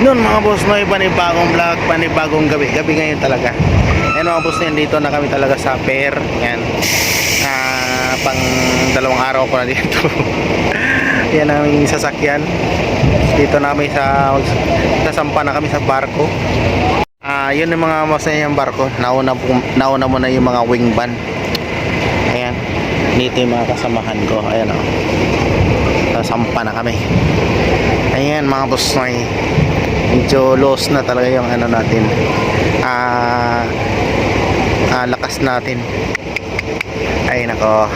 Noon mga boss, may panibagong vlog, panibagong gabi ngayon talaga. Ayan mga boss, dito na kami talaga sa pier. Yan, pang 2 araw ko na dito. Yan ang aming sasakyan. Dito namin sasampa na kami sa barko. Yun yung mga boss na yung barko. Nauna mo na yung mga wing van. Ayan, dito yung mga kasamahan ko. Ayan o, sasampa na kami. Ayan mga boss, medyo lost na talaga yung ano natin, lakas natin. Ay nako,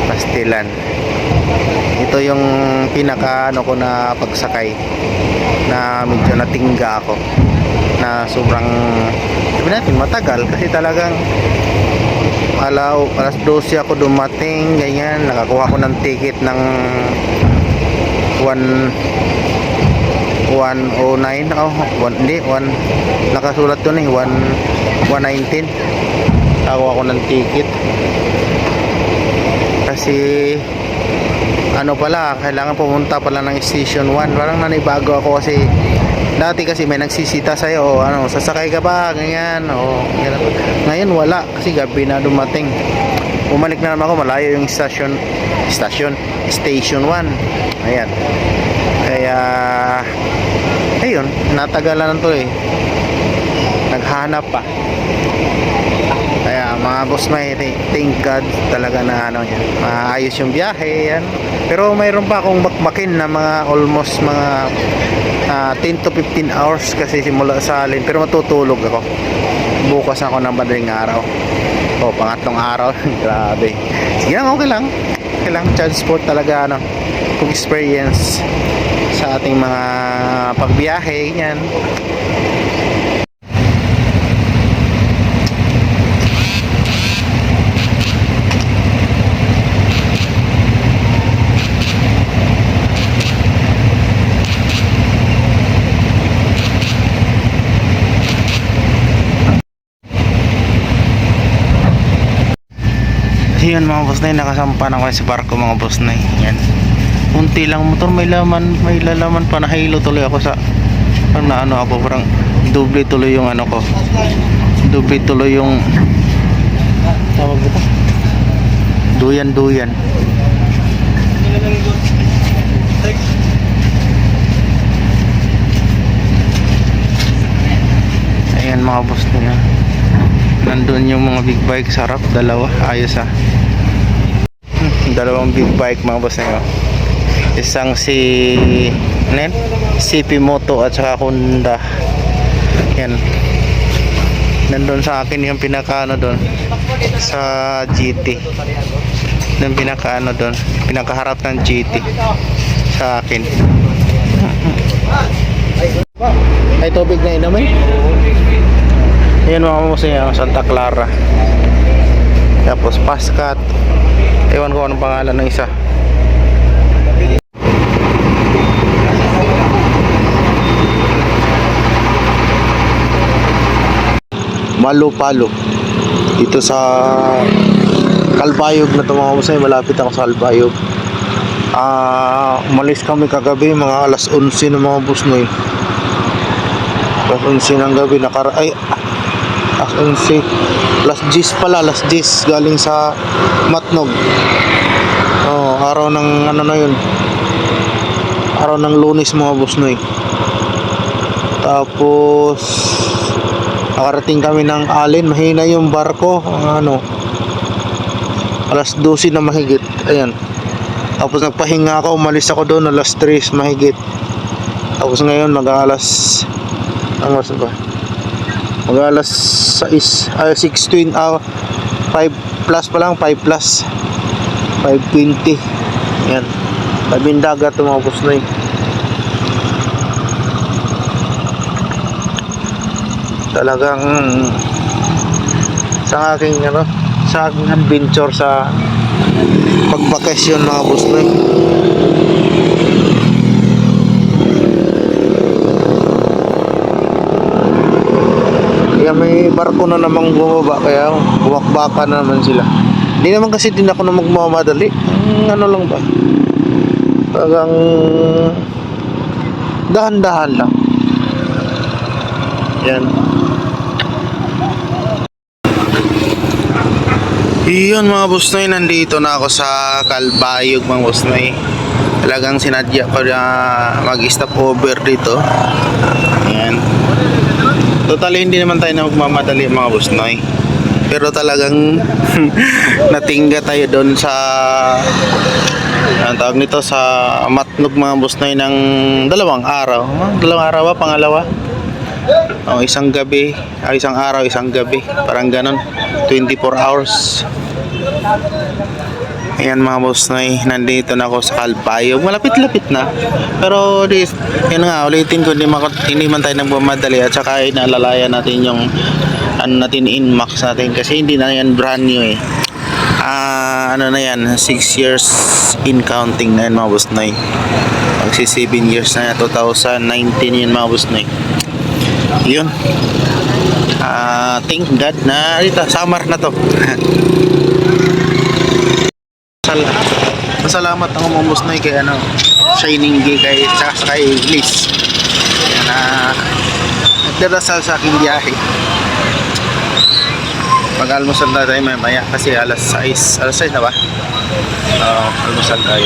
pastilan. Ito yung pinaka ano ko na pagsakay na medyo natingga ako, na sobrang sabi natin matagal, kasi talagang alas 12 ako dumating, ganyan. Nakakuha ko ng ticket ng 109, nakasulat doon 119. Nakakuha ko ng ticket kasi ano pala, kailangan pumunta pala ng station 1. Parang nanibago ako kasi dati kasi may nagsisita sa'yo, sasakay ka ba, ganyan, ganyan. Ngayon wala, kasi gabi na dumating. Bumalik na naman ako, malayo yung station 1. Ayan, kaya ayun, natagalan na to naghanap pa. Kaya mga boss, thank God talaga na maayos yung biyahe. Yan. Pero mayroon pa akong bakbakin na mga almost mga 10 to 15 hours kasi simula sa alin, pero matutulog ako. Bukas ako ng madaling araw, pangatlong araw. Grabe, sige lang, okay lang. Kailangan transport talaga, kung experience sa ating mga pagbiyahe, yan. Yan mga boss, nakasampa na ako sa barko mga boss. Yan, unti lang motor, may lalaman pa. Nahilo tuloy ako sa parang doble tuloy yung doble tuloy yung tawag dito, duyan. Ayan mga boss, nandun yung mga big bike sa harap, dalawa, ayos dalawang big bike mga boss isang CP Moto at saka Honda. Yan, nandun sa akin yung pinaka doon sa GT, yung pinaka doon, pinakaharap ng GT sa akin. Ay, tubig na inumin. Ayan mga boss, Santa Clara, tapos Pascat, ewan ko anong pangalan ng isa. Malupalo dito sa Calbayog na tumawag malapit ako sa Calbayog. Umalis kami kagabi mga alas 11 ng mga boss alas 11 ng gabi, alas 11, alas 10 pala, alas 10 galing sa Matnog. Araw ng araw ng Lunes mga boss tapos nakarating kami ng Alin. Mahina yung barko, alas 12 na mahigit. Ayan, tapos nagpahinga ako, umalis ako doon alas 3 mahigit. Tapos ngayon mag-alas 6, 16, 5 plus pa lang, 5 plus 5:20. Yan, tabing dagat mga boss talagang sa aking adventure sa pagbakasyon mga boss Kaya may barko na namang bumaba, kaya buwakbaka na naman sila. Hindi naman kasi din ako na magmamadali. Lang ba? Talagang Dahan-dahan lang. Yan. Iyon mga busnoy, nandito na ako sa Calbayog mga busnoy. Talagang sinadya ko na mag-stop over dito. Ayan. Totally hindi naman tayo na magmamadali mga busnoy. Pero talagang natingga tayo doon sa ang tawag nito sa Matnog mga busnoy ng 2 araw. 2 araw ba? Pangalawa? O, isang gabi, isang araw, isang gabi. Parang ganon. 24 hours. Ayan mga busnoy, nandito na ako sa Calbayog. Malapit-lapit na. Pero yun nga, ulitin ko, hindi man tayo nagmamadali at saka inaalalayan natin yung ano natin, inmax natin kasi hindi na yan brand new eh. Ano na yan, 6 years in counting na yan mga busnoy. Magsi 7 years na yan, 2019 yun mga busnoy. Yun. Thank God na dito, summer na to. Masalamat ako mga busnoy kay ano, Shining Gay kay saka kay Liz. Yan na nagdarasal sa aking biyahe. Mag-almusal na tayo maya kasi alas 6 na ba? Almusal tayo.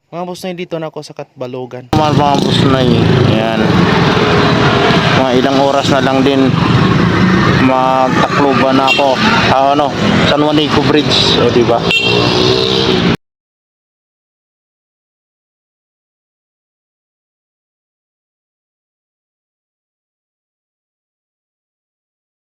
Mga busnoy dito na ako sa Katbalogan. Mga busnoy, yan. Mga ilang oras na lang din magtakloban na ako. San Juanico Bridge, o diba?